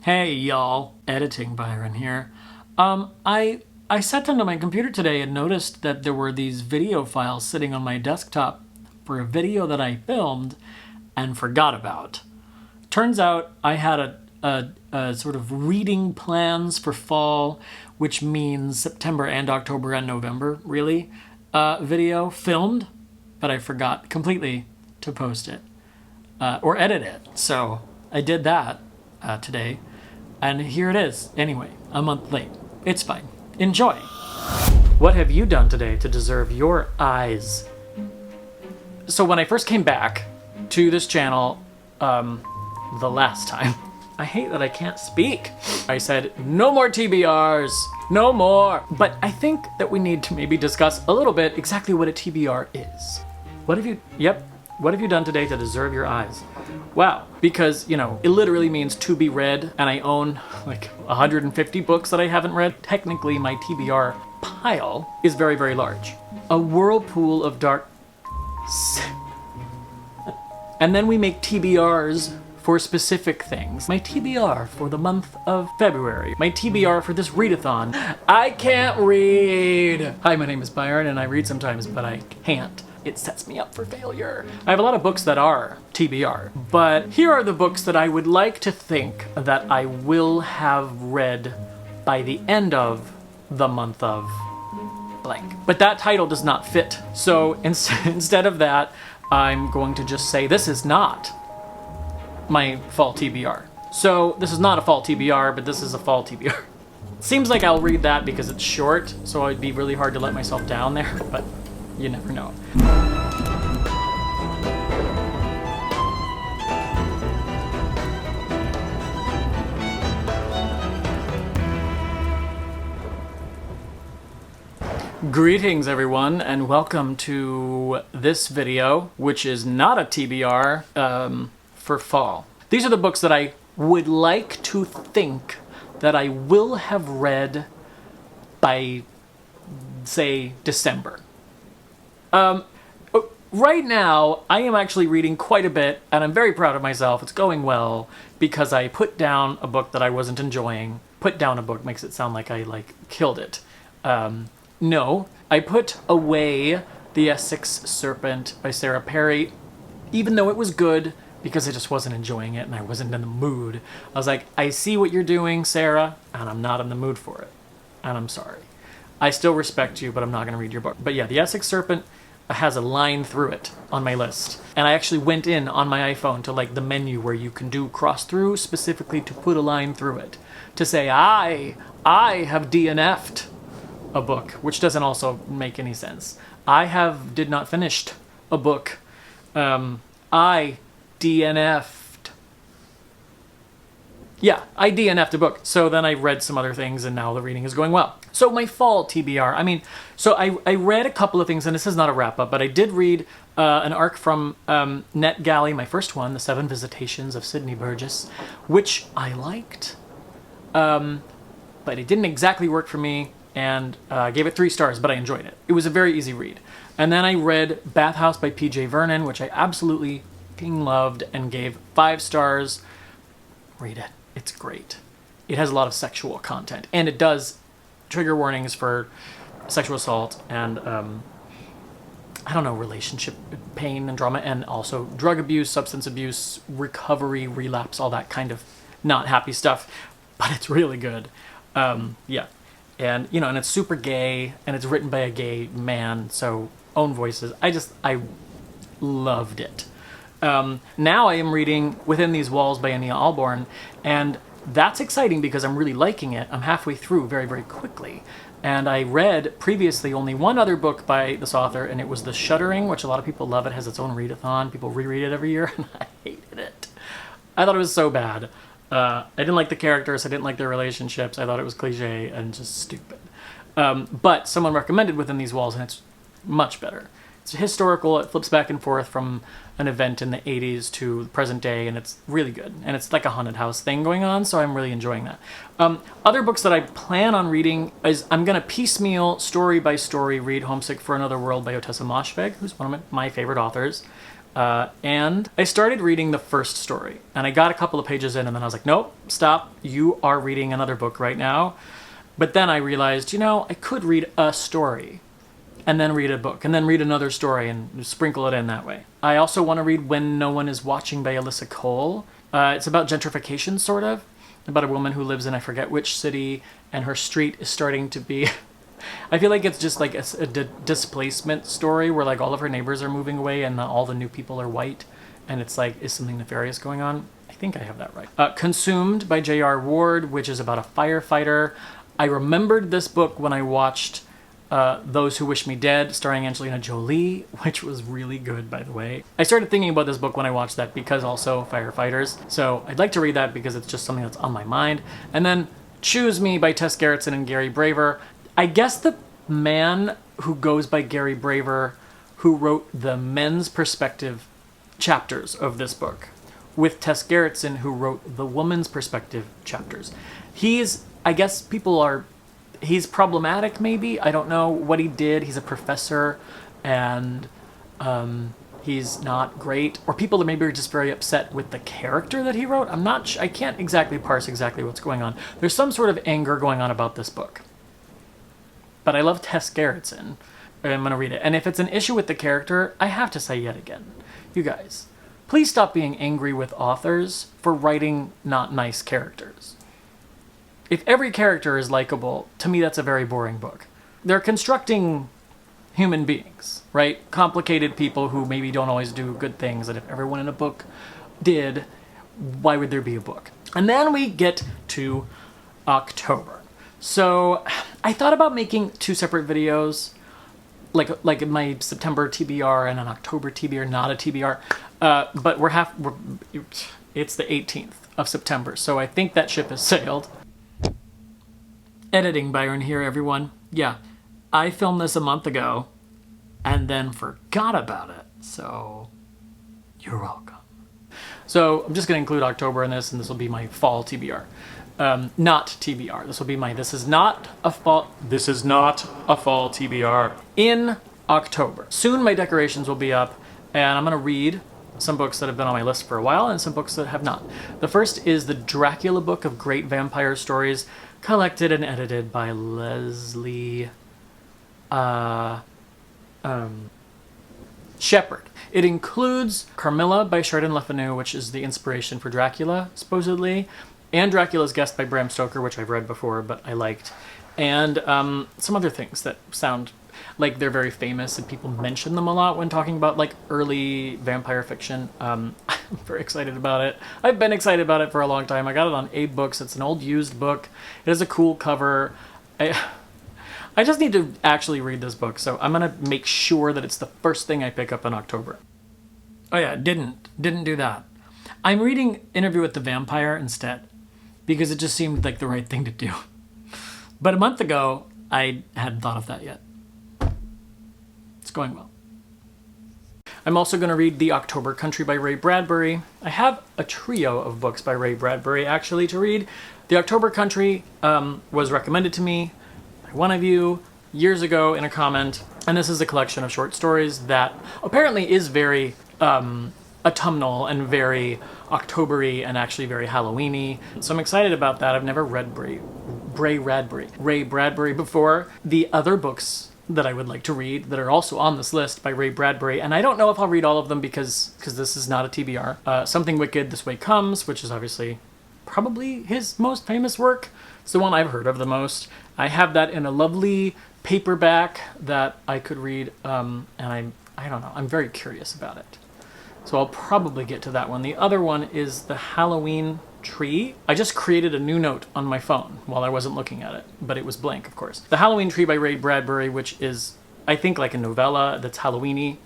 Hey y'all, editing Byron here. I sat down to my computer today and noticed that there were these video files sitting on my desktop for a video that I filmed and forgot about. Turns out I had a sort of reading plans for fall, which means September and October and November, really, video filmed, but I forgot completely to post it or edit it. So I did that today. And here it is, anyway, a month late. It's fine. Enjoy. What have you done today to deserve your eyes? So when I first came back to this channel, the last time, I hate that I can't speak. I said, no more TBRs, no more. But I think that we need to maybe discuss a little bit exactly what a TBR is. What have you done today to deserve your eyes? Wow, because, you know, it literally means to be read, and I own like 150 books that I haven't read. Technically, my TBR pile is very, very large. A whirlpool of dark... And then we make TBRs for specific things. My TBR for the month of February. My TBR for this readathon. I can't read! Hi, my name is Byron, and I read sometimes, but I can't. It sets me up for failure. I have a lot of books that are TBR, but here are the books that I would like to think that I will have read by the end of the month of blank. But that title does not fit. So instead of that, I'm going to just say this is not my fall TBR. So this is not a fall TBR, but this is a fall TBR. Seems like I'll read that because it's short, so it'd be really hard to let myself down there, but you never know. Greetings everyone, and welcome to this video, which is not a TBR for fall. These are the books that I would like to think that I will have read by, say, December. Right now, I am actually reading quite a bit, and I'm very proud of myself. It's going well, because I put down a book that I wasn't enjoying. Put down a book makes it sound like I, killed it. No, I put away The Essex Serpent by Sarah Perry, even though it was good, because I just wasn't enjoying it, and I wasn't in the mood. I was like, I see what you're doing, Sarah, and I'm not in the mood for it. And I'm sorry. I still respect you, but I'm not going to read your book. But yeah, The Essex Serpent has a line through it on my list. And I actually went in on my iPhone to the menu where you can do cross through specifically to put a line through it. To say, I have DNF'd a book, which doesn't also make any sense. Did not finished a book. I DNF'd. Yeah, I DNF'd a book. So then I read some other things and now the reading is going well. So my fall TBR, so I read a couple of things, and this is not a wrap-up, but I did read an arc from NetGalley, my first one, The 7 Visitations of Sydney Burgess, which I liked, but it didn't exactly work for me, and I gave it 3 stars, but I enjoyed it. It was a very easy read. And then I read Bathhouse by P.J. Vernon, which I absolutely fucking loved, and gave 5 stars. Read it. It's great. It has a lot of sexual content, and it does trigger warnings for sexual assault and, relationship pain and drama, and also drug abuse, substance abuse, recovery, relapse, all that kind of not happy stuff, but it's really good. Yeah. And, and it's super gay, and it's written by a gay man, so own voices. I loved it. Now I am reading Within These Walls by Ania Ahlborn, and that's exciting because I'm really liking it. I'm halfway through very, very quickly. And I read previously only one other book by this author, and it was The Shuddering, which a lot of people love. It has its own readathon. People reread it every year, and I hated it. I thought it was so bad. I didn't like the characters. I didn't like their relationships. I thought it was cliche and just stupid. But someone recommended Within These Walls, and it's much better. It's historical. It flips back and forth from an event in the 80s to the present day, and it's really good. And it's like a haunted house thing going on, so I'm really enjoying that. Other books that I plan on reading is I'm going to piecemeal, story by story, read Homesick for Another World by Ottessa Moshfegh, who's one of my favorite authors. And I started reading the first story, and I got a couple of pages in, and then I was like, nope, stop, you are reading another book right now. But then I realized, I could read a story, and then read a book, and then read another story, and sprinkle it in that way. I also want to read When No One Is Watching by Alyssa Cole. It's about gentrification, sort of, about a woman who lives in I forget which city, and her street is starting to be... I feel like it's just like a displacement story where like all of her neighbors are moving away and all the new people are white, and it's like, is something nefarious going on? I think I have that right. Consumed by J.R. Ward, which is about a firefighter. I remembered this book when I watched Those Who Wish Me Dead, starring Angelina Jolie, which was really good, by the way. I started thinking about this book when I watched that because also firefighters. So I'd like to read that because it's just something that's on my mind. And then Choose Me by Tess Gerritsen and Gary Braver. I guess the man who goes by Gary Braver, who wrote the men's perspective chapters of this book, with Tess Gerritsen, who wrote the woman's perspective chapters. He's problematic, maybe. I don't know what he did. He's a professor, and he's not great. Or people maybe are just very upset with the character that he wrote. I can't exactly parse exactly what's going on. There's some sort of anger going on about this book. But I love Tess Gerritsen. I'm going to read it. And if it's an issue with the character, I have to say yet again, you guys, please stop being angry with authors for writing not nice characters. If every character is likable, to me that's a very boring book. They're constructing human beings, right? Complicated people who maybe don't always do good things, and if everyone in a book did, why would there be a book? And then we get to October. So I thought about making two separate videos, like my September TBR and an October TBR, not a TBR. But it's the 18th of September, so I think that ship has sailed. Editing Byron here, everyone. Yeah, I filmed this a month ago and then forgot about it, so you're welcome. So I'm just going to include October in this, and this will be my fall TBR. Not TBR. This will be this is not a fall TBR. In October. Soon my decorations will be up, and I'm going to read some books that have been on my list for a while and some books that have not. The first is the Dracula book of great vampire stories, collected and edited by Leslie Shepard. It includes Carmilla by Chardin Le Fanu, which is the inspiration for Dracula, supposedly, and Dracula's Guest by Bram Stoker, which I've read before, but I liked, and some other things that sound like they're very famous, and people mention them a lot when talking about like early vampire fiction. I'm very excited about it. I've been excited about it for a long time. I got it on Abe Books. It's an old used book. It has a cool cover. I just need to actually read this book, so I'm gonna make sure that it's the first thing I pick up in October. Oh yeah, didn't do that. I'm reading Interview with the Vampire instead, because it just seemed like the right thing to do. But a month ago, I hadn't thought of that yet. It's going well. I'm also going to read The October Country by Ray Bradbury. I have a trio of books by Ray Bradbury, actually, to read. The October Country was recommended to me by one of you years ago in a comment, and this is a collection of short stories that apparently is very autumnal and very October-y and actually very Halloween-y. So I'm excited about that. I've never read Ray Bradbury before. The other books that I would like to read that are also on this list by Ray Bradbury, and I don't know if I'll read all of them because this is not a TBR. Something Wicked, This Way Comes, which is obviously probably his most famous work. It's the one I've heard of the most. I have that in a lovely paperback that I could read, and I don't know, I'm very curious about it. So I'll probably get to that one. The other one is The Halloween Tree. I just created a new note on my phone while I wasn't looking at it, but it was blank, of course. The Halloween Tree by Ray Bradbury, which is, I think, like a novella that's Halloween-y.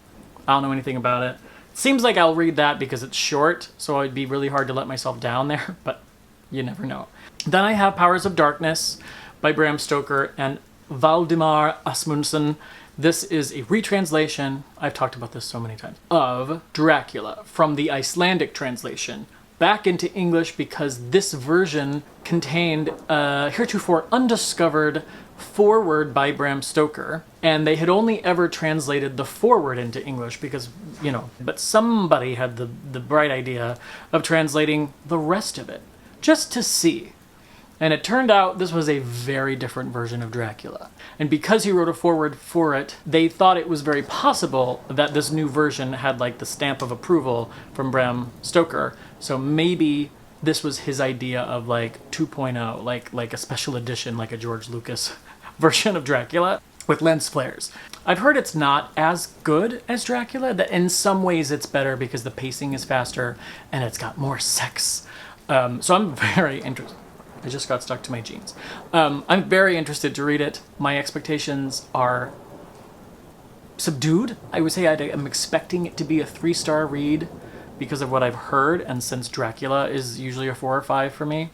I don't know anything about it. Seems like I'll read that because it's short, so it'd be really hard to let myself down there, but you never know. Then I have Powers of Darkness by Bram Stoker and Valdimar Asmundsson. This is a retranslation, I've talked about this so many times, of Dracula from the Icelandic translation back into English because this version contained a heretofore undiscovered foreword by Bram Stoker, and they had only ever translated the foreword into English because, but somebody had the bright idea of translating the rest of it, just to see. And it turned out this was a very different version of Dracula. And because he wrote a foreword for it, they thought it was very possible that this new version had like the stamp of approval from Bram Stoker. So maybe this was his idea of like 2.0, like a special edition, like a George Lucas version of Dracula with lens flares. I've heard it's not as good as Dracula, that in some ways it's better because the pacing is faster and it's got more sex. So I'm very interested. I just got stuck to my jeans. I'm very interested to read it. My expectations are subdued. I would say I'm expecting it to be a 3-star read because of what I've heard, and since Dracula is usually a 4 or 5 for me.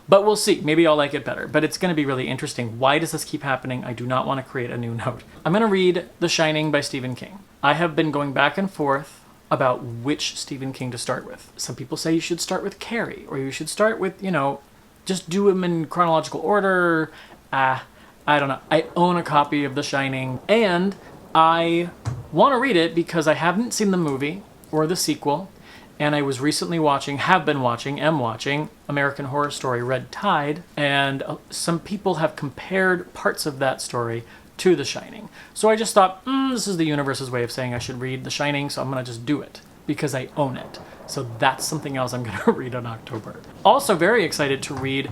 But we'll see. Maybe I'll like it better. But it's going to be really interesting. Why does this keep happening? I do not want to create a new note. I'm going to read The Shining by Stephen King. I have been going back and forth about which Stephen King to start with. Some people say you should start with Carrie, or you should start with, just do them in chronological order. I don't know. I own a copy of The Shining, and I want to read it because I haven't seen the movie or the sequel, and I was recently am watching American Horror Story Red Tide, and some people have compared parts of that story to The Shining. So I just thought, this is the universe's way of saying I should read The Shining, so I'm going to just do it because I own it. So that's something else I'm going to read in October. Also very excited to read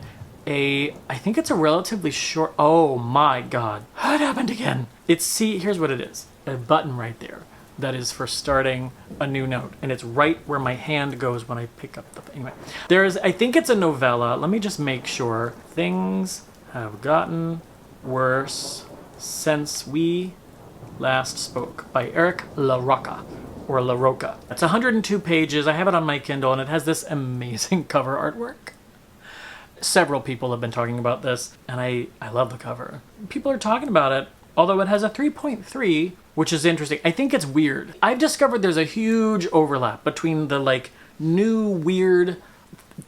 I think it's a relatively short, oh my God, what happened again? Here's what it is. A button right there that is for starting a new note. And it's right where my hand goes when I pick up anyway. I think it's a novella. Let me just make sure. Things have gotten worse since we last spoke by Eric LaRocca. Or LaRocca. It's 102 pages. I have it on my Kindle, and it has this amazing cover artwork. Several people have been talking about this, and I love the cover. People are talking about it, although it has a 3.3, which is interesting. I think it's weird. I've discovered there's a huge overlap between the new weird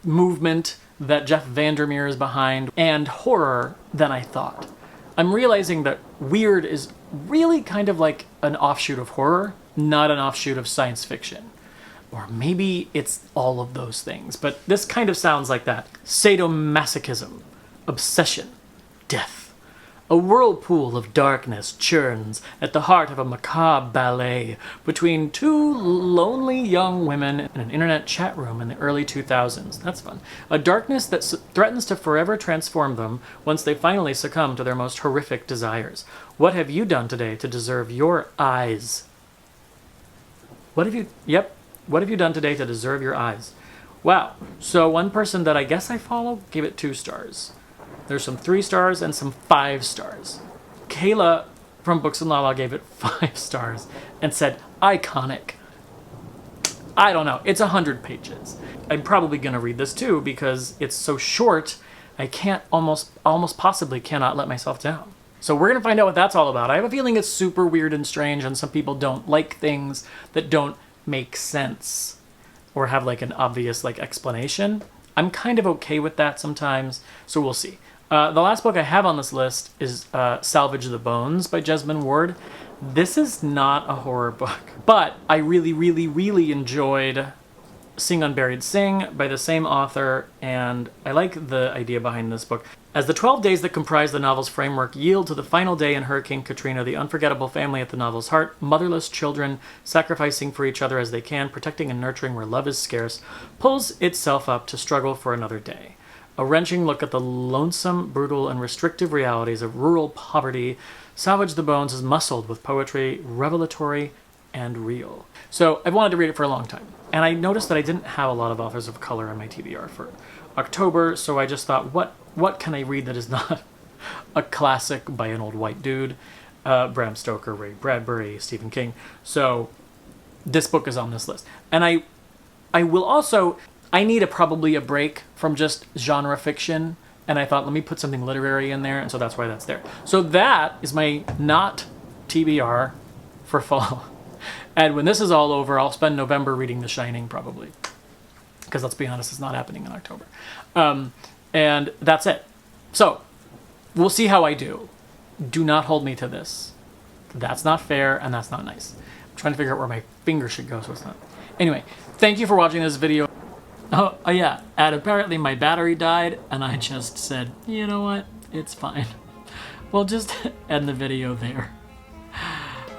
movement that Jeff Vandermeer is behind and horror than I thought. I'm realizing that weird is really kind of like an offshoot of horror, not an offshoot of science fiction. Or maybe it's all of those things, but this kind of sounds like that. Sadomasochism, obsession, death. A whirlpool of darkness churns at the heart of a macabre ballet between two lonely young women in an internet chat room in the early 2000s. That's fun. A darkness that threatens to forever transform them once they finally succumb to their most horrific desires. What have you done today to deserve your eyes? What have you done today to deserve your eyes? Wow. So one person that I guess I follow gave it 2 stars. There's some 3 stars and some 5 stars. Kayla from Books and Lala gave it 5 stars and said, iconic. I don't know. It's 100 pages. I'm probably going to read this too because it's so short, I can't almost possibly cannot let myself down. So we're going to find out what that's all about. I have a feeling it's super weird and strange, and some people don't like things that don't make sense or have an obvious explanation. I'm kind of okay with that sometimes, so we'll see. The last book I have on this list is Salvage the Bones by Jesmyn Ward. This is not a horror book, but I really, really, really enjoyed Sing Unburied Sing by the same author, and I like the idea behind this book. As the 12 days that comprise the novel's framework yield to the final day in Hurricane Katrina, the unforgettable family at the novel's heart, motherless children sacrificing for each other as they can, protecting and nurturing where love is scarce, pulls itself up to struggle for another day. A wrenching look at the lonesome, brutal, and restrictive realities of rural poverty, Salvage the Bones is muscled with poetry, revelatory and real. So I've wanted to read it for a long time, and I noticed that I didn't have a lot of authors of color in my TBR for October, so I just thought, what can I read that is not a classic by an old white dude? Bram Stoker, Ray Bradbury, Stephen King. So this book is on this list. And I will also, I need probably a break from just genre fiction, and I thought, let me put something literary in there, and so that's why that's there. So that is my not TBR for fall. And when this is all over, I'll spend November reading The Shining, probably. because let's be honest, it's not happening in October. And that's it. So we'll see how I do. Do not hold me to this. That's not fair, and that's not nice. I'm trying to figure out where my finger should go so it's not. Anyway, thank you for watching this video. Oh yeah, and apparently my battery died, and I just said, you know what, it's fine. We'll just end the video there.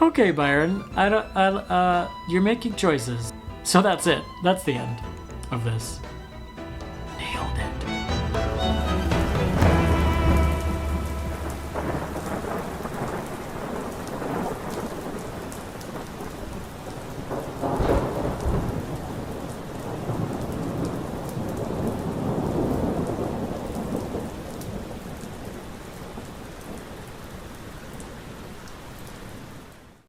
Okay, Byron, you're making choices. So that's it. That's the end of this.